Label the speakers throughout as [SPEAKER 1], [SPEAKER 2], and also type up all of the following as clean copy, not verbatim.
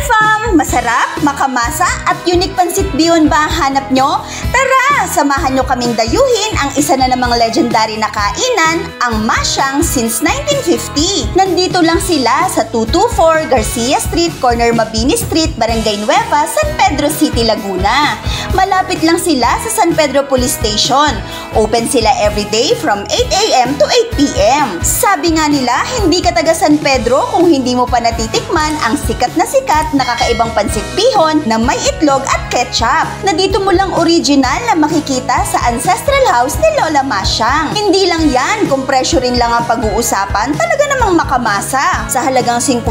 [SPEAKER 1] Fam! Masarap, makamasa at unique pansit bihon ba ang hanap nyo? Tara! Samahan nyo kaming dayuhin ang isa na namang legendary na kainan, ang Masyang since 1950. Nandito lang sila sa 224 Garcia Street, corner Mabini Street, Barangay Nueva, San Pedro City, Laguna. Malapit lang sila sa San Pedro Police Station. Open sila everyday from 8 a.m. to 8 p.m. Sabi nga nila, hindi ka taga San Pedro kung hindi mo pa natitikman ang sikat na kakaibang pansit bihon na may itlog at ketchup, na dito mo lang original na makikita sa ancestral house ni Lola Masyang. Hindi lang yan, kung presyo rin lang ang pag-uusapan, talaga namang makamasa. Sa halagang 50,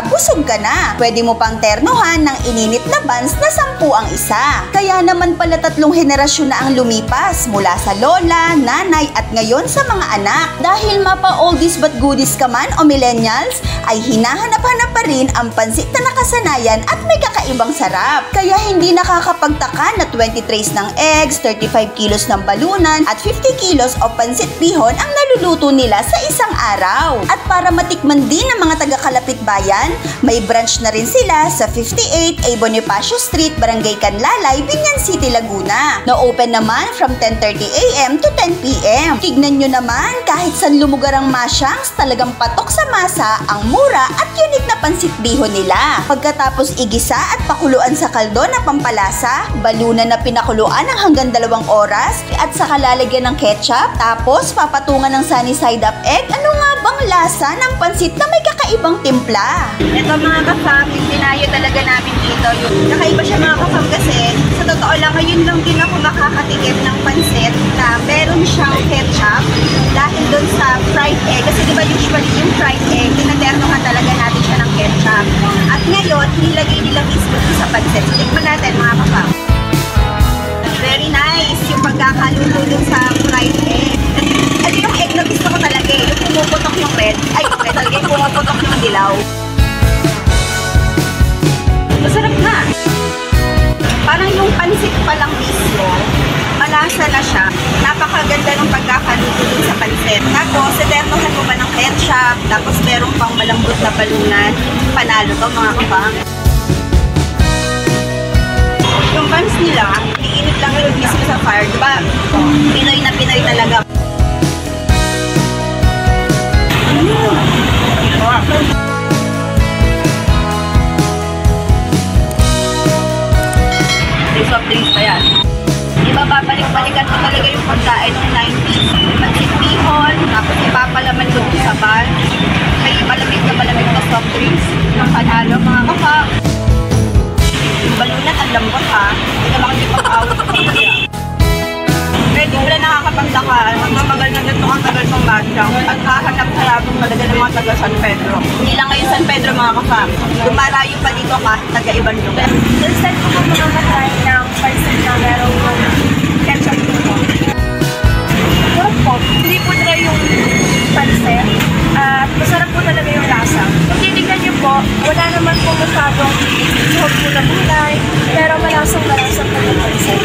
[SPEAKER 1] busog ka na. Pwede mo pang ternuhan ng ininit na buns na 10 ang isa. Kaya naman pala 3 henerasyon na ang lumipas, mula sa lola, nanay at ngayon sa mga anak. Dahil mapa oldies but goodies ka man o millennials, ay hinahanap-hanap pa rin ang pansit na nakasanayan at may kakaibang sarap. Kaya hindi nakakapagtaka na 20 trays ng eggs, 35 kilos ng balunan at 50 kilos of pansit bihon ang naluluto nila sa isang araw. At para matikman din ng mga taga-kalapit bayan, may branch na rin sila sa 58 A. Bonifacio Street, Barangay Canlalay, Binyan City, Laguna, na open naman from 10:30 a.m. to 10 p.m. Tignan nyo naman, kahit saan lumugar ang Masyangs, talagang patok sa masa ang mura at unique na pansit bihon nila. Pagkatapos igisa at pakuluan sa kaldo na pampalasa, balunan na pinakuluan ng hanggang 2 oras at saka lalagyan ng ketchup, tapos papatungan ng sunny side up egg. Ano nga bang lasa ng pansit na may kakaibang timpla?
[SPEAKER 2] Ito mga ka-fam, yung dinayo talaga namin dito. Yung nakaiba siya mga ka-fam kasi sa totoo lang, ngayon lang din ako makakatikim ng pansit na meron siyang ketchup dahil doon sa fried egg. Kasi diba usually yung fried egg, tinaternohan talaga natin siya ng ketchup. At ngayon, nilagay nila mismo sa pansit. So, tikman natin mga ka-fam. Very nice yung pagkakaluto dun sa fried egg. At yung egg na gusto ko talaga eh, yung pumuputok yung red. Ay, red talaga yung pumuputok yung dilaw. Masarap na. Parang yung pansit pa lang mismo, malasa na siya. Napakaganda ng pagkakaluto dun sa pansit. Tapos, iternohan mo ba ng ketchup, tapos meron pang malambot na balunan. Panalo to mga kapang. Yung buns nila, iinit lang yung mismo sa fire. Diba? Pinoy na Pinoy talaga. Soft drinks pa yan. Diba babalik-balikan mo talaga yung pagkain ng 90s. Pansit bihon, tapos ipapalaman doon sa bar. May malamig na soft drinks. Yung panalo mga kaka. Yung balunan ang lambot ha. Hindi na makikipag-awit sa kanya. Kaya di wala nakakapagtaka. Magmamagal na ganito ang tagal ng Masyang. At kahanap-hanapong talaga ng mga taga San Pedro. Hindi lang ngayon San Pedro mga kaka. Dumarayo pa dito kahit taga-ibang lugar.
[SPEAKER 3] Instead ko po mamatry ng pansit na merong ketchup po. Sarap po. Hindi po dry yung pansit. At masarap po talaga yung lasa. Kung titignan niyo po, wala naman po masyadong suhog po na gulay. Pero malasang-malasang po yung pansit.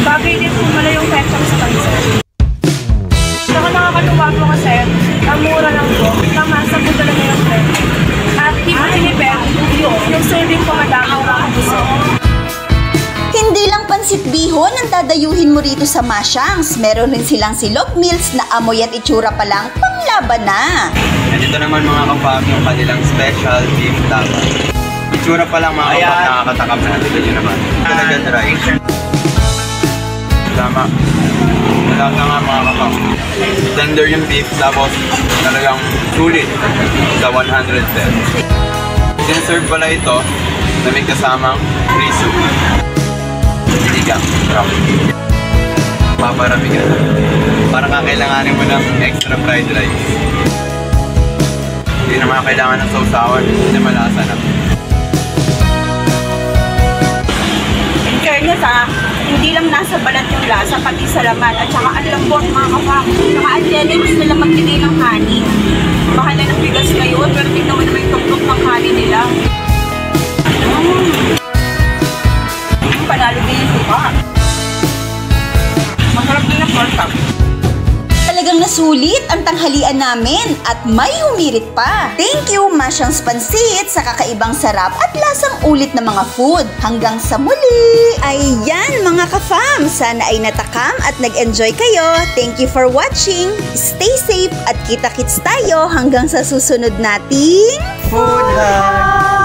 [SPEAKER 3] Bagay din po mala yung ketchup sa pansit. Saka nakakatuwa po kasi, ang mura lang po. Kamasa po talaga yung ketchup. At di po tinipid, yung serving po madami pa gusto.
[SPEAKER 1] Hindi lang pansit bihon ang dadayuhin mo rito sa Masyangs. Meron rin silang silog meals na amoy at itsura pa lang panglaban na.
[SPEAKER 4] Dito naman mga kapag yung kanilang special beef taba. Itsura pa lang mga kapag nakakatakam na. Dito nyo naman. Talaga dry. Tama. Malasa nga mga kapag. Tender yung beef, tapos talagang sulit sa 100 pesos. Sinaserve pala ito na may kasamang free soup. Sinigang. Sarap. Paparami ka na. Parang kakailanganin mo ng extra fried rice. Hindi naman kailangan ng sausawan, hindi malasa na.
[SPEAKER 2] In fairness hindi lang nasa balat yung lasa, pati sa laman. At saka ang lambot mga kapang. Saka ang delicate sila magbigay ng honey. Mahal na ng bigas ngayon, pero tignan mo naman yung tuktok ng honey nila. Panalo din yung suka. Masarap din ang pork.
[SPEAKER 1] Talagang nasulit ang tanghalian namin at may humirit pa. Thank you, Masyang's Pansit, sa kakaibang sarap at lasang ulit na mga food. Hanggang sa muli! Ayan mga ka-fam, sana ay natakam at nag-enjoy kayo. Thank you for watching. Stay safe at kita-kits tayo hanggang sa susunod nating
[SPEAKER 4] Food Hub!